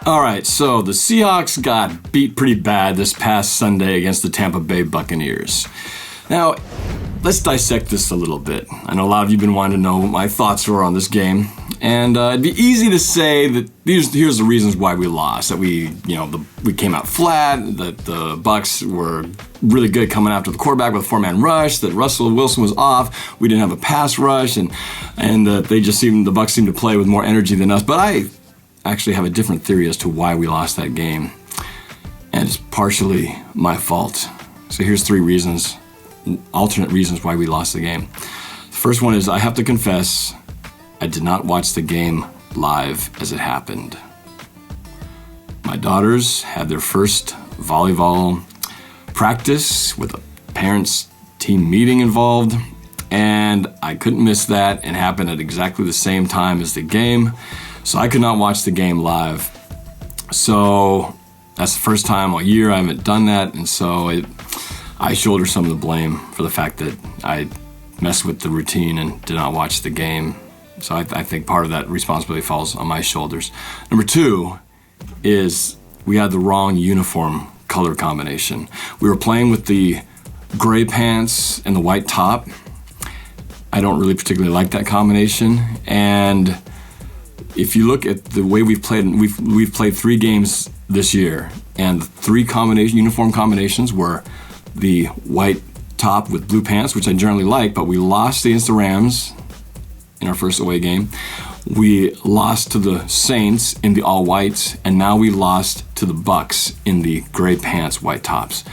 All right, so the Seahawks got beat pretty bad this past Sunday against the Tampa Bay Buccaneers. Now, let's dissect this a little bit. I know a lot of you have been wanting to know what my thoughts were on this game, and it'd be easy to say that here's the reasons why we lost. That we came out flat. That the Bucs were really good coming after the quarterback with a 4-man rush. That Russell Wilson was off. We didn't have a pass rush, and the Bucs seemed to play with more energy than us. But I actually have a different theory as to why we lost that game, and it's partially my fault. So here's 3 reasons, alternate reasons why we lost the game. The first one is I have to confess I did not watch the game live as it happened. My daughters had their first volleyball practice with a parents' team meeting involved, and I couldn't miss that, and happened at exactly the same time as the game. So I could not watch the game live. So that's the first time all year I haven't done that, and so I shoulder some of the blame for the fact that I messed with the routine and did not watch the game. So I think part of that responsibility falls on my shoulders. Number 2 is we had the wrong uniform color combination. We were playing with the gray pants and the white top. I don't really particularly like that combination, and if you look at the way we've played 3 games this year, and the 3 uniform combinations were the white top with blue pants, which I generally like, but we lost against the Rams in our first away game. We lost to the Saints in the all whites, and now we lost to the Bucs in the gray pants, white tops.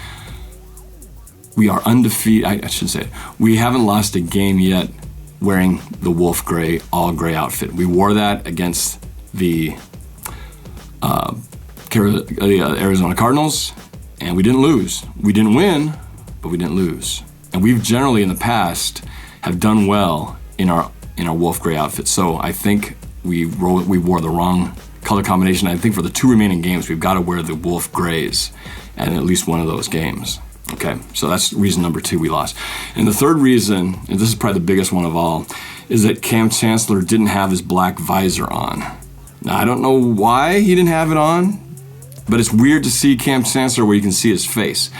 We are undefeated. I should say it. We haven't lost a game yet wearing the wolf gray, all gray outfit. We wore that against the Arizona Cardinals, and we didn't lose. We didn't win, but we didn't lose. And we've generally in the past have done well in our wolf gray outfit. So I think we wore the wrong color combination. I think for the 2 remaining games, we've got to wear the wolf grays in at least one of those games. Okay, so that's reason number 2 we lost. And the third reason, and this is probably the biggest one of all, is that Cam Chancellor didn't have his black visor on. Now, I don't know why he didn't have it on, but it's weird to see Cam Chancellor where you can see his face.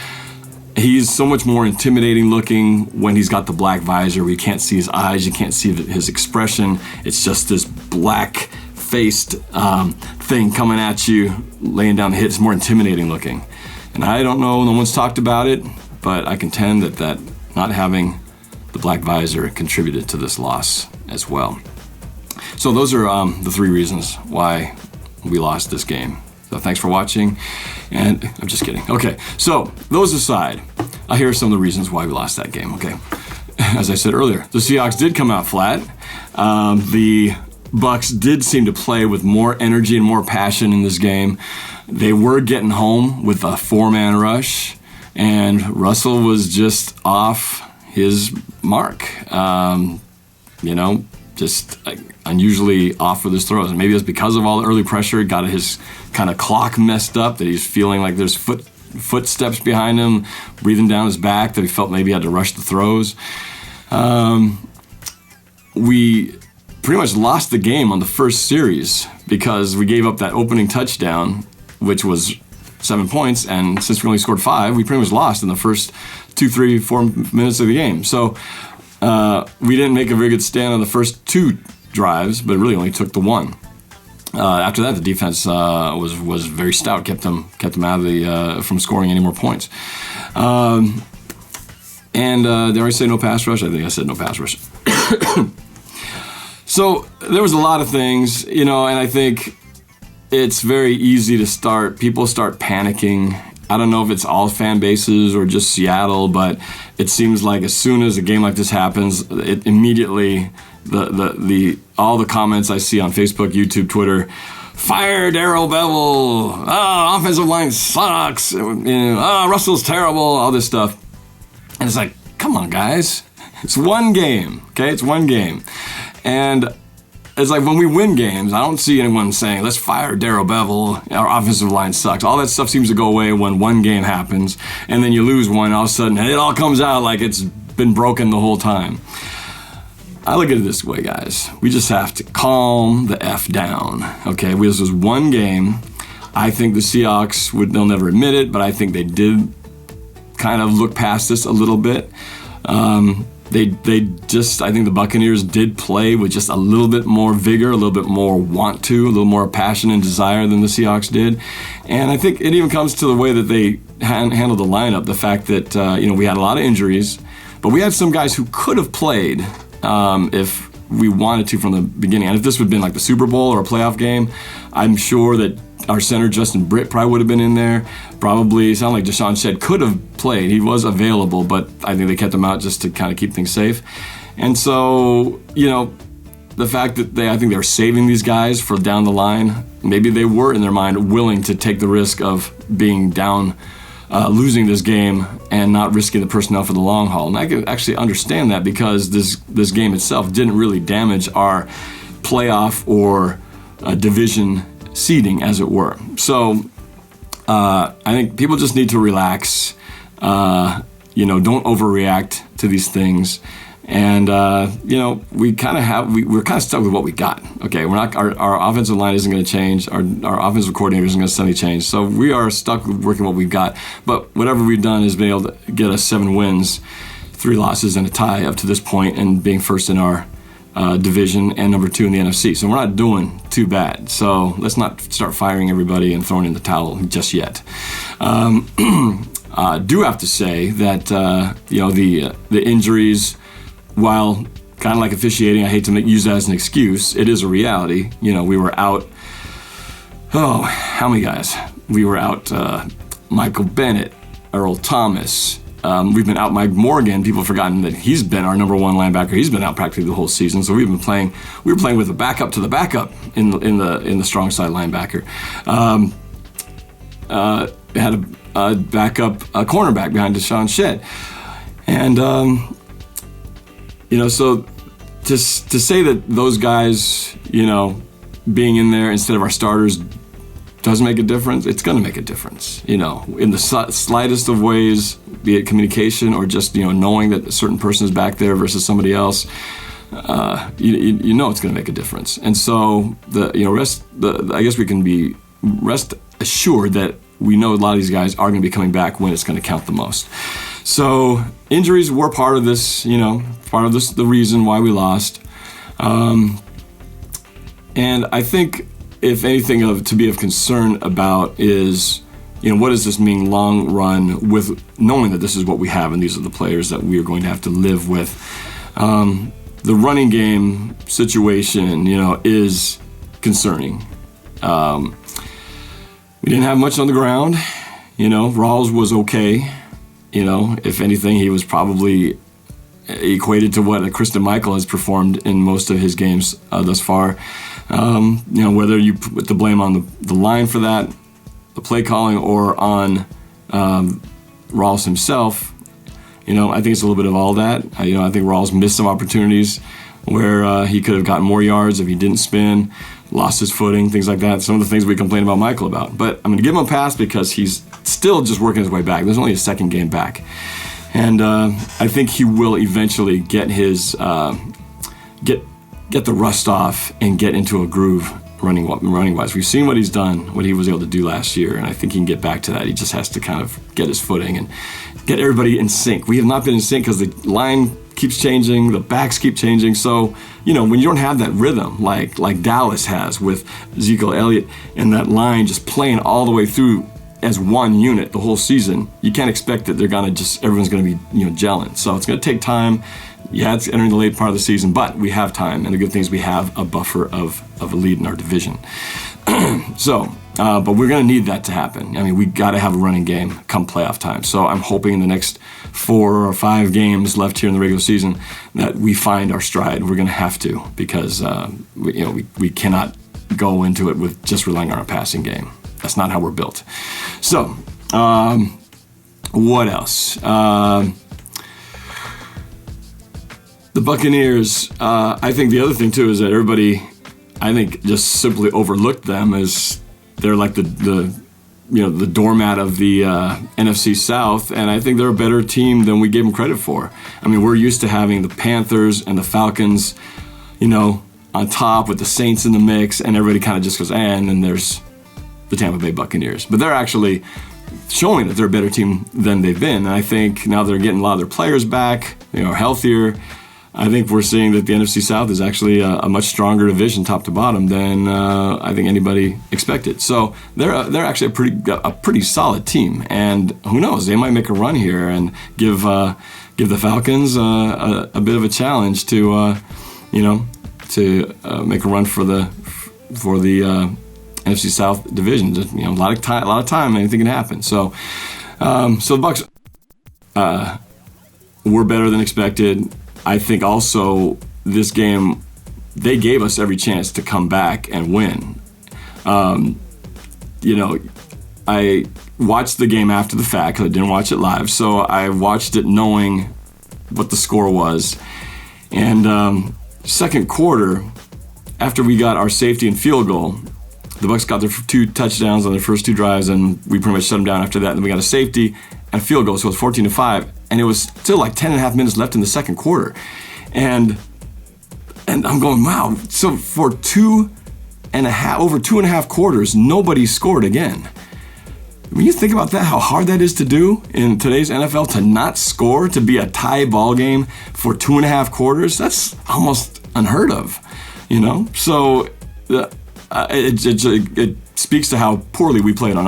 He's so much more intimidating looking when he's got the black visor, where you can't see his eyes, you can't see his expression. It's just this black-faced thing coming at you, laying down the hit. It's more intimidating looking. And I don't know, no one's talked about it, but I contend that not having the black visor contributed to this loss as well. So those are the 3 reasons why we lost this game. So thanks for watching, and I'm just kidding. Okay, so those aside, here are some of the reasons why we lost that game, okay? As I said earlier, the Seahawks did come out flat. The Bucs did seem to play with more energy and more passion in this game. They were getting home with a 4-man rush, and Russell was just off his mark. Just unusually off with his throws. And maybe it's because of all the early pressure, got his kind of clock messed up, that he's feeling like there's footsteps behind him, breathing down his back, that he felt maybe he had to rush the throws. We pretty much lost the game on the first series because we gave up that opening touchdown, which was 7 points, and since we only scored 5, we pretty much lost in the first 2, 3, 4 minutes of the game. So we didn't make a very good stand on the first 2 drives, but it really only took the 1. After that, the defense was very stout, kept them out of from scoring any more points. Did I say no pass rush? I think I said no pass rush. So there was a lot of things, and I think it's very easy to people start panicking. I don't know if it's all fan bases or just Seattle, but it seems like as soon as a game like this happens, it immediately all the comments I see on Facebook, YouTube, Twitter, fire Darrell Bevel, offensive line sucks, Russell's terrible, all this stuff. And it's like, come on, guys. It's one game, okay? It's one game. And it's like when we win games, I don't see anyone saying, let's fire Darrell Bevel, our offensive line sucks. All that stuff seems to go away when one game happens, and then you lose one, and all of a sudden it all comes out like it's been broken the whole time. I look at it this way, guys. We just have to calm the F down, okay? This was one game. I think the Seahawks they'll never admit it, but I think they did kind of look past this a little bit. I think the Buccaneers did play with just a little bit more vigor, a little bit more a little more passion and desire than the Seahawks did. And I think it even comes to the way that they handled the lineup, the fact that, we had a lot of injuries, but we had some guys who could have played if we wanted to from the beginning. And if this would have been like the Super Bowl or a playoff game, I'm sure that our center, Justin Britt, probably would have been in there. Probably, sound like Deshaun Shedd could have played. He was available, but I think they kept him out just to kind of keep things safe. And so, the fact that I think they were saving these guys for down the line, maybe they were in their mind willing to take the risk of being down, losing this game and not risking the personnel for the long haul. And I can actually understand that because this game itself didn't really damage our playoff or division seeding, as it were. So I think people just need to relax. Don't overreact to these things. And we're kind of stuck with what we got. Okay, we're not. Our offensive line isn't going to change. Our offensive coordinator isn't going to suddenly change. So we are stuck with working what we've got. But whatever we've done has been able to get us 7 wins, 3 losses, and a tie up to this point, and being first in our division and number 2 in the NFC. So we're not doing too bad. So let's not start firing everybody and throwing in the towel just yet. Do have to say that the injuries, while kind of like officiating, I hate to use that as an excuse, it is a reality. We were out. Oh, how many guys? We were out. Michael Bennett, Earl Thomas. We've been out Mike Morgan. People have forgotten that he's been our number 1 linebacker. He's been out practically the whole season. So we were playing with a backup to the backup in the strong side linebacker. Had a backup cornerback behind Deshaun Shedd, and so to say that those guys being in there instead of our starters doesn't make a difference. It's going to make a difference, in the slightest of ways, be it communication or just, knowing that a certain person is back there versus somebody else. It's going to make a difference. And so I guess we can be rest assured that we know a lot of these guys are going to be coming back when it's going to count the most. So injuries were part of this, the reason why we lost. And I think, if anything to be of concern about is, what does this mean long run with knowing that this is what we have and these are the players that we are going to have to live with. The running game situation, is concerning. We didn't have much on the ground. Rawls was okay. If anything, he was probably equated to what Kristen Michael has performed in most of his games thus far. Whether you put the blame on the line for that, the play calling, or on Rawls himself, I think it's a little bit of all that. I think Rawls missed some opportunities where he could have gotten more yards if he didn't spin, lost his footing, things like that. Some of the things we complain about Michael about. But I'm going to give him a pass because he's still just working his way back. There's only a second game back. And I think he will eventually get his get the rust off and get into a groove running wise. We've seen what he's done, what he was able to do last year, and I think he can get back to that. He just has to kind of get his footing and get everybody in sync. We have not been in sync because the line keeps changing, the backs keep changing. So, when you don't have that rhythm like Dallas has with Ezekiel Elliott and that line just playing all the way through as one unit the whole season, you can't expect that everyone's going to be, gelling. So it's going to take time. Yeah, it's entering the late part of the season, but we have time, and the good thing is we have a buffer of a lead in our division. But we're going to need that to happen. I mean, we got to have a running game come playoff time. So I'm hoping in the next 4 or 5 games left here in the regular season that we find our stride. We're going to have to, because we cannot go into it with just relying on our passing game. That's not how we're built. So, what else? The Buccaneers, I think the other thing too is that everybody, I think, just simply overlooked them as they're like the doormat of the NFC South, and I think they're a better team than we gave them credit for. I mean, we're used to having the Panthers and the Falcons, on top with the Saints in the mix, and everybody kind of just goes, and then there's the Tampa Bay Buccaneers. But they're actually showing that they're a better team than they've been. And I think now they're getting a lot of their players back, healthier. I think we're seeing that the NFC South is actually a much stronger division, top to bottom, than I think anybody expected. So they're actually a pretty solid team, and who knows, they might make a run here and give the Falcons a bit of a challenge to make a run for the NFC South division. A lot of time, anything can happen. So the Bucs were better than expected. I think also this game, they gave us every chance to come back and win. I watched the game after the fact because I didn't watch it live. So I watched it knowing what the score was. And second quarter, after we got our safety and field goal, the Bucs got their 2 touchdowns on their first 2 drives, and we pretty much shut them down after that. And then we got a safety and a field goal, so it was 14-5, and it was still like 10 and a half minutes left in the second quarter. And I'm going, wow, so for over 2.5 quarters, nobody scored again. When you think about that, how hard that is to do in today's NFL, to not score, to be a tie ball game for 2.5 quarters, that's almost unheard of, So it speaks to how poorly we played on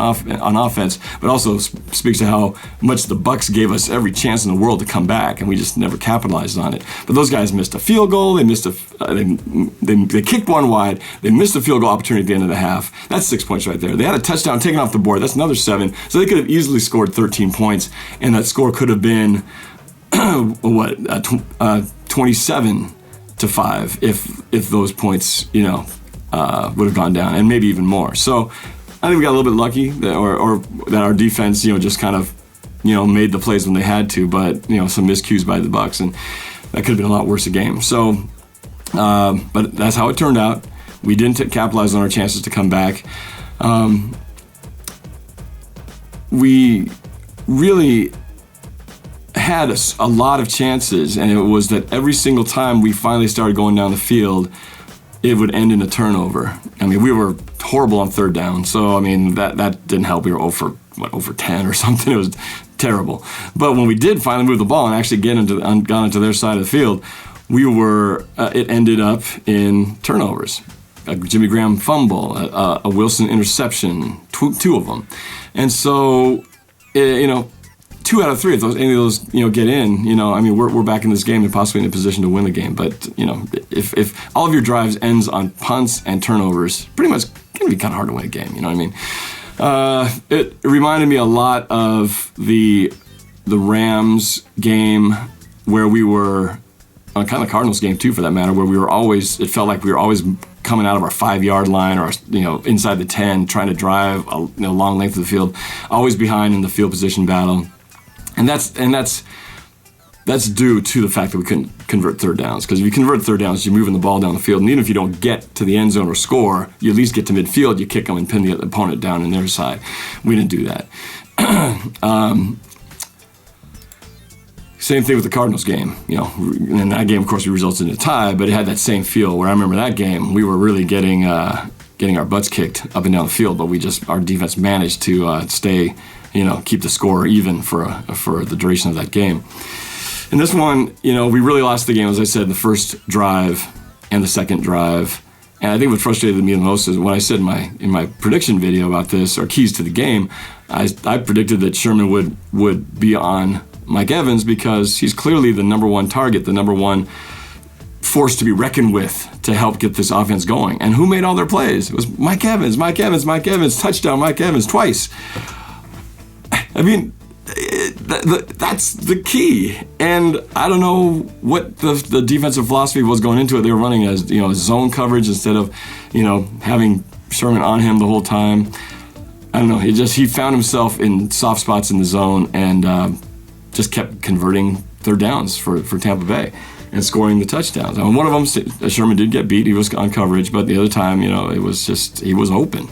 offense, but also speaks to how much the Bucs gave us every chance in the world to come back, and we just never capitalized on it. But those guys missed a field goal. They missed they kicked one wide. They missed a field goal opportunity at the end of the half. That's 6 points right there. They had a touchdown taken off the board. That's another 7. So they could have easily scored 13 points, and that score could have been 27-5 if those points, would have gone down, and maybe even more. So I think we got a little bit lucky or that our defense, just kind of, made the plays when they had to, but, some miscues by the Bucs, and that could have been a lot worse a game. So, but that's how it turned out. We didn't capitalize on our chances to come back. We really had a lot of chances, and it was that every single time we finally started going down the field, it would end in a turnover. I mean, we were horrible on third down, so I mean that didn't help. We were over 10 or something. It was terrible. But when we did finally move the ball and actually got into their side of the field, it ended up in turnovers. A Jimmy Graham fumble, a Wilson interception, 2 of them, and so 2 out of 3 if any of those get in, we're back in this game and possibly in a position to win the game. But if all of your drives ends on punts and turnovers, pretty much gonna be kind of hard to win a game. You know what I mean? It reminded me a lot of the Rams game where we were, kind of the Cardinals game too, for that matter, where it felt like we were always coming out of our 5-yard line or inside the 10, trying to drive a long length of the field, always behind in the field position battle. And that's due to the fact that we couldn't convert third downs. Because if you convert third downs, you're moving the ball down the field. And even if you don't get to the end zone or score, you at least get to midfield, you kick them and pin the opponent down on their side. We didn't do that. Same thing with the Cardinals game. In that game, of course, we resulted in a tie, but it had that same feel where I remember that game, we were really getting our butts kicked up and down the field, but our defense managed to stay, keep the score even for the duration of that game. In this one, we really lost the game, as I said, in the first drive and the second drive. And I think what frustrated me the most is what I said in my prediction video about this, or keys to the game. I predicted that Sherman would be on Mike Evans because he's clearly the number one target, the number one force to be reckoned with to help get this offense going. And who made all their plays? It was Mike Evans, touchdown, Mike Evans, twice. I mean, that's the key. And I don't know what the defensive philosophy was going into it. They were running as zone coverage instead of having Sherman on him the whole time. I don't know. He found himself in soft spots in the zone and just kept converting third downs for Tampa Bay and scoring the touchdowns. I mean, one of them, Sherman did get beat. He was on coverage, but the other time, it was just he was open,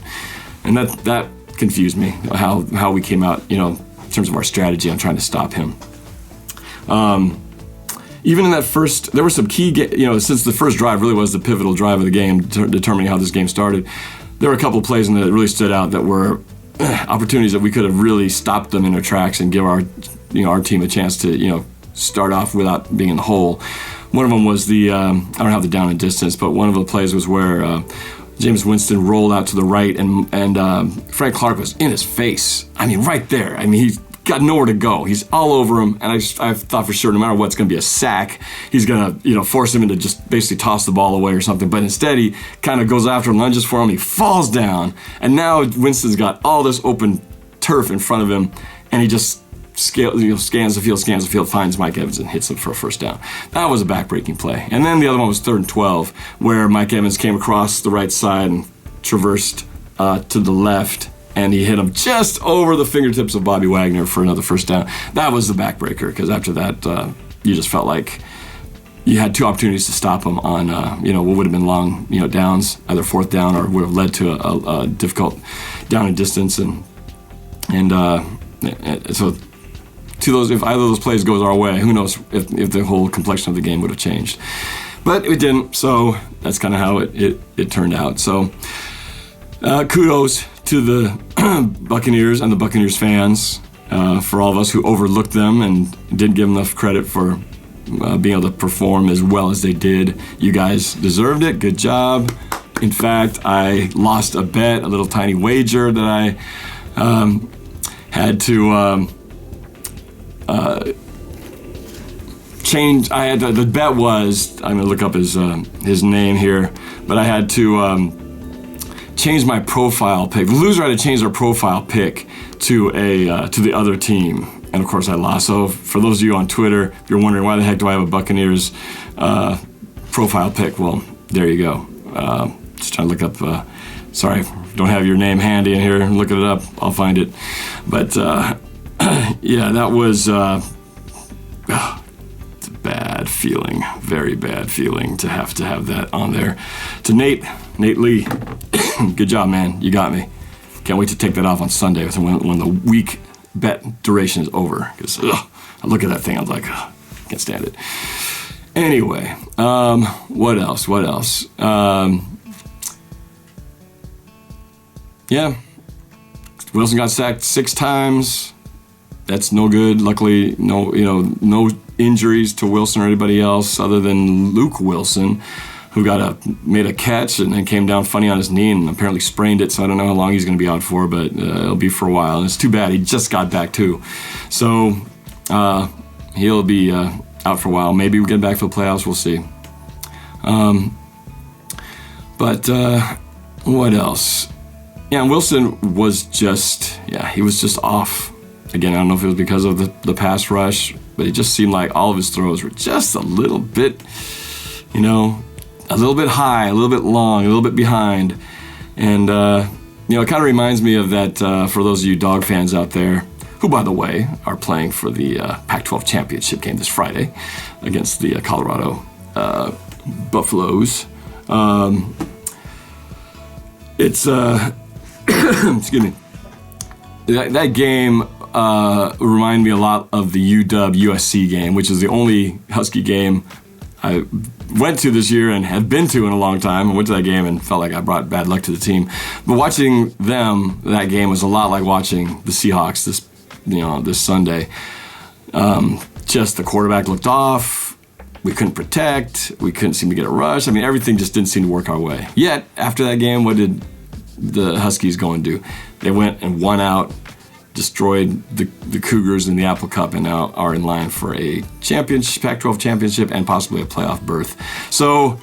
and that confused me how we came out, in terms of our strategy on trying to stop him. Even in that first, there were some key, since the first drive really was the pivotal drive of the game, determining how this game started. there were a couple of plays in there that really stood out that were opportunities that we could have really stopped them in their tracks and give our team a chance to, start off without being in the hole. One of them was the, I don't have the down and distance, but one of the plays was where James Winston rolled out to the right and Frank Clark was in his face. I mean, right there. I mean, he's got nowhere to go. He's all over him, and I thought for sure no matter what, it's going to be a sack. He's going to, force him into just basically toss the ball away or something. But instead, he kind of goes after him, lunges for him, he falls down, and now Winston's got all this open turf in front of him, and he just scans the field, finds Mike Evans and hits him for a first down. That was a back-breaking play. And then the other one was 3rd and 12, where Mike Evans came across the right side and traversed to the left, and he hit him just over the fingertips of Bobby Wagner for another first down. That was the backbreaker, because after that, you just felt like you had 2 opportunities to stop him on, what would have been long, downs, either 4th down or would have led to a difficult down and distance. And so to those, if either of those plays goes our way, who knows if the whole complexion of the game would have changed. But it didn't, so that's kind of how it turned out. So kudos to the Buccaneers and the Buccaneers fans for all of us who overlooked them and didn't give them enough credit for being able to perform as well as they did. You guys deserved it. Good job. In fact, I lost a bet, a little tiny wager that I had to change. The bet was, I'm gonna look up his name here, but I had to change my profile pick. The loser had to change their profile pick to the other team, and of course I lost. So for those of you on Twitter, if you're wondering why the heck do I have a Buccaneers profile pick, well, there you go. Just trying to look up. Sorry, don't have your name handy in here. Look it up. I'll find it. But yeah, that was it's a bad feeling, very bad feeling to have that on there. To Nate Lee, good job, man. You got me. Can't wait to take that off on Sunday when the week bet duration is over. Because I look at that thing, I'm like, can't stand it. Anyway, what else? Yeah, Wilson got sacked 6 times. That's no good. Luckily, no injuries to Wilson or anybody else other than Luke Wilson, who made a catch and then came down funny on his knee and apparently sprained it. So I don't know how long he's going to be out for, but it'll be for a while. And it's too bad. He just got back too, so he'll be out for a while. Maybe we get back for the playoffs. We'll see. But what else? Yeah, and Wilson was just off. Again, I don't know if it was because of the pass rush, but it just seemed like all of his throws were just a little bit, a little bit high, a little bit long, a little bit behind. And, it kind of reminds me of that for those of you dog fans out there, who, by the way, are playing for the Pac-12 championship game this Friday against the Colorado Buffaloes. It's, excuse me, that game reminded me a lot of the UW-USC game, which is the only Husky game I went to this year and have been to in a long time. I went to that game and felt like I brought bad luck to the team. But watching that game was a lot like watching the Seahawks this Sunday. Just the quarterback looked off. We couldn't protect. We couldn't seem to get a rush. I mean, everything just didn't seem to work our way. Yet, after that game, what did the Huskies go and do? They went and won out, destroyed the Cougars in the Apple Cup, and now are in line for a championship, Pac-12 championship, and possibly a playoff berth. So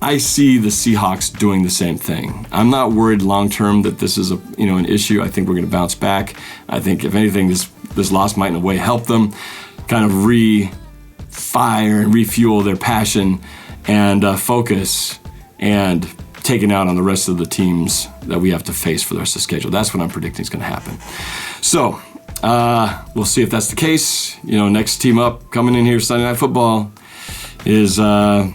I see the Seahawks doing the same thing. I'm not worried long-term that this is an issue. I think we're going to bounce back. I think, if anything, this loss might in a way help them kind of refire and refuel their passion and focus and taken out on the rest of the teams that we have to face for the rest of the schedule. That's what I'm predicting is going to happen. So we'll see if that's the case. Next team up coming in here Sunday Night Football is a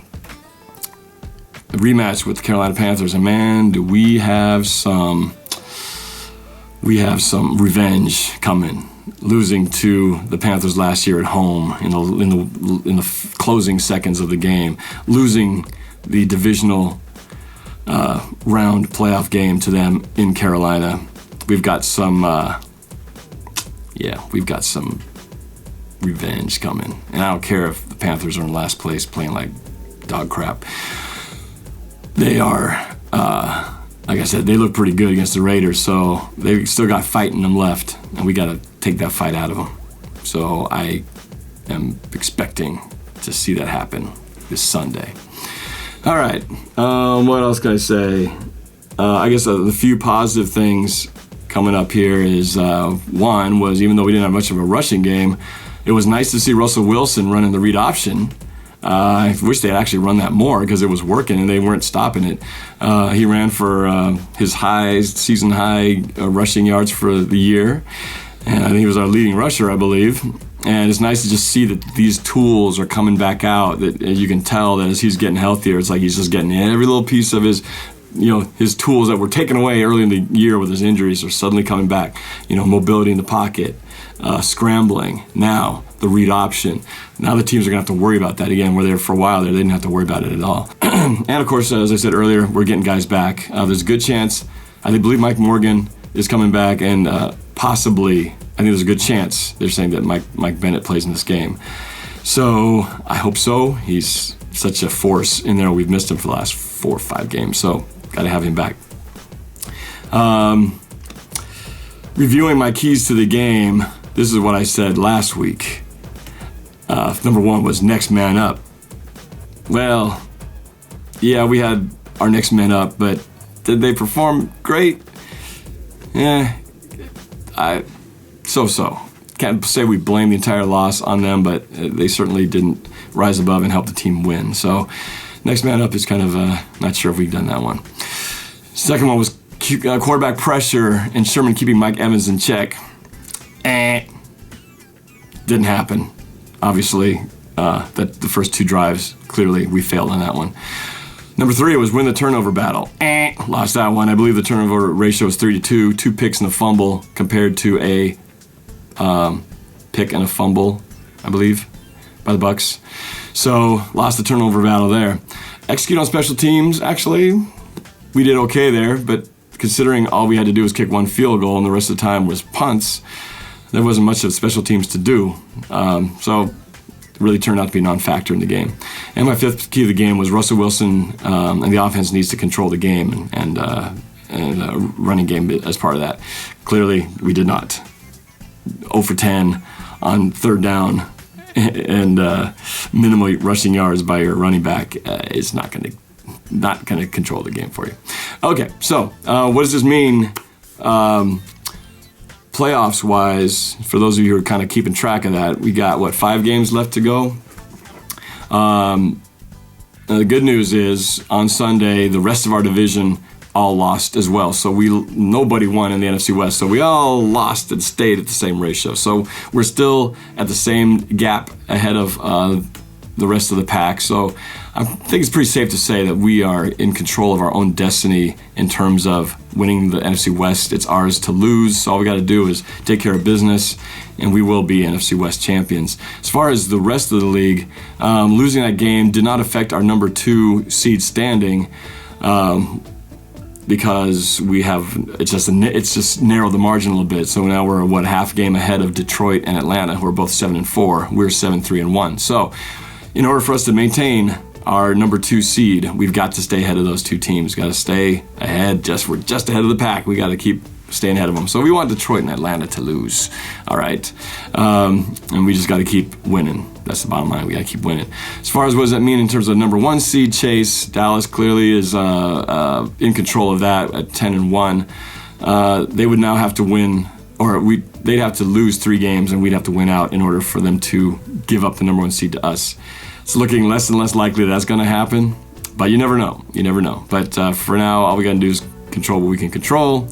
rematch with the Carolina Panthers. And man, do we have some revenge coming. Losing to the Panthers last year at home in the closing seconds of the game, losing the divisional round playoff game to them in Carolina. We've got some revenge coming. And I don't care if the Panthers are in last place playing like dog crap. They are, like I said, they look pretty good against the Raiders, so they've still got fight in them left, and we got to take that fight out of them. So I am expecting to see that happen this Sunday. All right, what else can I say? I guess the few positive things coming up here is, one was, even though we didn't have much of a rushing game, it was nice to see Russell Wilson running the read option. I wish they had actually run that more because it was working and they weren't stopping it. He ran for his season high rushing yards for the year, and I think he was our leading rusher, I believe. And it's nice to just see that these tools are coming back out, that you can tell that as he's getting healthier, it's like he's just getting every little piece of his tools that were taken away early in the year with his injuries are suddenly coming back. Mobility in the pocket, scrambling, now the read option. Now the teams are going to have to worry about that again, where they were for a while there, they didn't have to worry about it at all. And of course, as I said earlier, we're getting guys back. There's a good chance, I believe Mike Morgan is coming back, and possibly, I think there's a good chance they're saying that Mike Bennett plays in this game. So I hope so. He's such a force in there. We've missed him for the last 4 or 5 games, so got to have him back. Reviewing my keys to the game, this is what I said last week. Number 1 was next man up. Well, yeah, we had our next man up, but did they perform great? Yeah, so-so. Can't say we blame the entire loss on them, but they certainly didn't rise above and help the team win. So next man up is kind of, not sure if we've done that one. Second one was quarterback pressure and Sherman keeping Mike Evans in check. Didn't happen. Obviously, the first 2 drives, clearly we failed on that one. Number 3 was win the turnover battle. Lost that one. I believe the turnover ratio was 3-2, 2 picks and a fumble compared to a pick and a fumble, I believe, by the Bucs. So lost the turnover battle there. Execute on special teams, actually, we did okay there, but considering all we had to do was kick 1 field goal and the rest of the time was punts, there wasn't much of special teams to do. So it really turned out to be a non-factor in the game. And my 5th key of the game was Russell Wilson and the offense needs to control the game and running game as part of that. Clearly, we did not. 0 for 10 on 3rd down and minimal rushing yards by your running back is not going to control the game for you. Okay, so what does this mean playoffs wise? For those of you who are kind of keeping track of that, we got 5 games left to go. The good news is on Sunday the rest of our division all lost as well. So nobody won in the NFC West. So we all lost and stayed at the same ratio. So we're still at the same gap ahead of the rest of the pack. So I think it's pretty safe to say that we are in control of our own destiny in terms of winning the NFC West. It's ours to lose. So all we got to do is take care of business, and we will be NFC West champions. As far as the rest of the league, losing that game did not affect our number 2 seed standing. Because it's just narrowed the margin a little bit. So now we're half game ahead of Detroit and Atlanta, who are both 7-4. We're 7-3-1. So in order for us to maintain our number 2 seed, we've got to stay ahead of those 2 teams. Got to stay ahead. We're just ahead of the pack. We got to keep staying ahead of them. So we want Detroit and Atlanta to lose. All right, and we just got to keep winning. That's the bottom line. We got to keep winning. As far as what does that mean in terms of number 1 seed chase, Dallas clearly is in control of that at 10-1. They would now have to win, or they'd have to lose 3 games, and we'd have to win out in order for them to give up the number 1 seed to us. It's looking less and less likely that's going to happen, but you never know. You never know. But for now, all we got to do is control what we can control,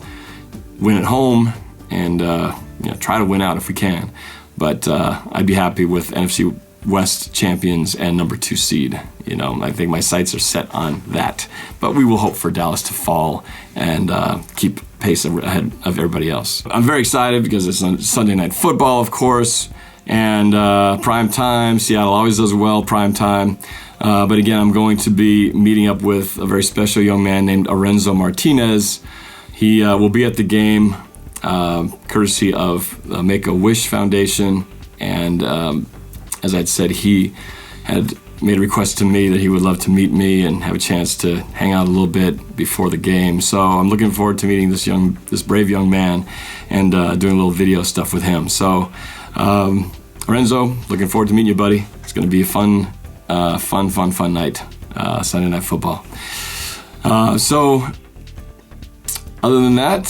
win at home, and try to win out if we can. But I'd be happy with NFC West champions and number 2 seed. I think my sights are set on that. But we will hope for Dallas to fall and keep pace ahead of everybody else. I'm very excited because it's on Sunday Night Football, of course, and prime time. Seattle always does well prime time. But again, I'm going to be meeting up with a very special young man named Arenzo Martinez. He will be at the game, courtesy of the Make-A-Wish Foundation. And as I'd said, he had made a request to me that he would love to meet me and have a chance to hang out a little bit before the game. So I'm looking forward to meeting this brave young man and doing a little video stuff with him. So Lorenzo, looking forward to meeting you, buddy. It's going to be a fun night, Sunday Night Football. So other than that,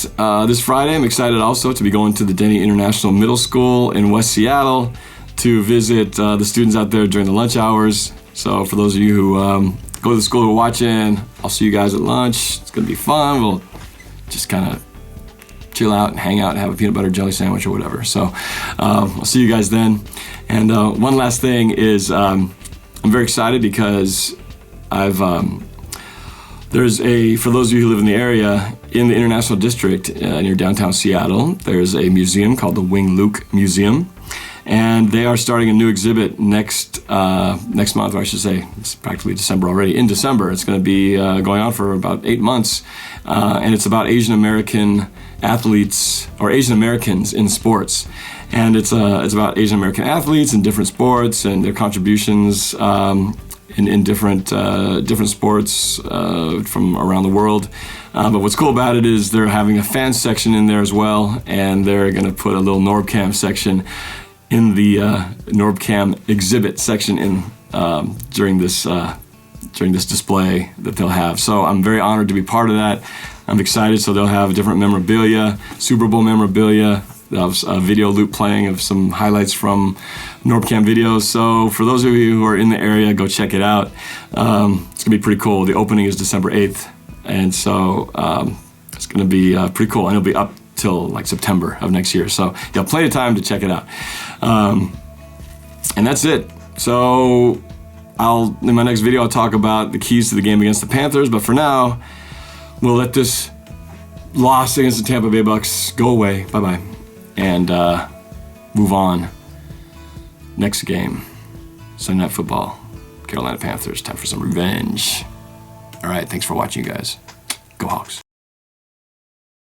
this Friday I'm excited also to be going to the Denny International Middle School in West Seattle to visit the students out there during the lunch hours. So for those of you who go to the school who are watching, I'll see you guys at lunch. It's going to be fun. We'll just kind of chill out and hang out and have a peanut butter jelly sandwich or whatever. So I'll see you guys then. And one last thing is I'm very excited because there's for those of you who live in the area, in the International District near downtown Seattle, there's a museum called the Wing Luke Museum. And they are starting a new exhibit next month, or I should say, it's practically December already. In December, it's going to be going on for about 8 months, and it's about Asian American athletes or Asian Americans in sports. And it's about Asian American athletes in different sports and their contributions in different sports from around the world. But what's cool about it is they're having a fan section in there as well, and they're going to put a little NorbCam section in the NorbCam exhibit section during this display that they'll have. So I'm very honored to be part of that. I'm excited. So they'll have different memorabilia, Super Bowl memorabilia. They'll have a video loop playing of some highlights from NorbCam videos. So for those of you who are in the area, go check it out. It's going to be pretty cool. The opening is December 8th. And so it's going to be pretty cool. And it'll be up till like September of next year. So you have plenty of time to check it out. And that's it. So in my next video, I'll talk about the keys to the game against the Panthers. But for now, we'll let this loss against the Tampa Bay Bucks go away. Bye-bye. And move on. Next game, Sunday Night Football, Carolina Panthers. Time for some revenge. All right, thanks for watching, you guys. Go Hawks.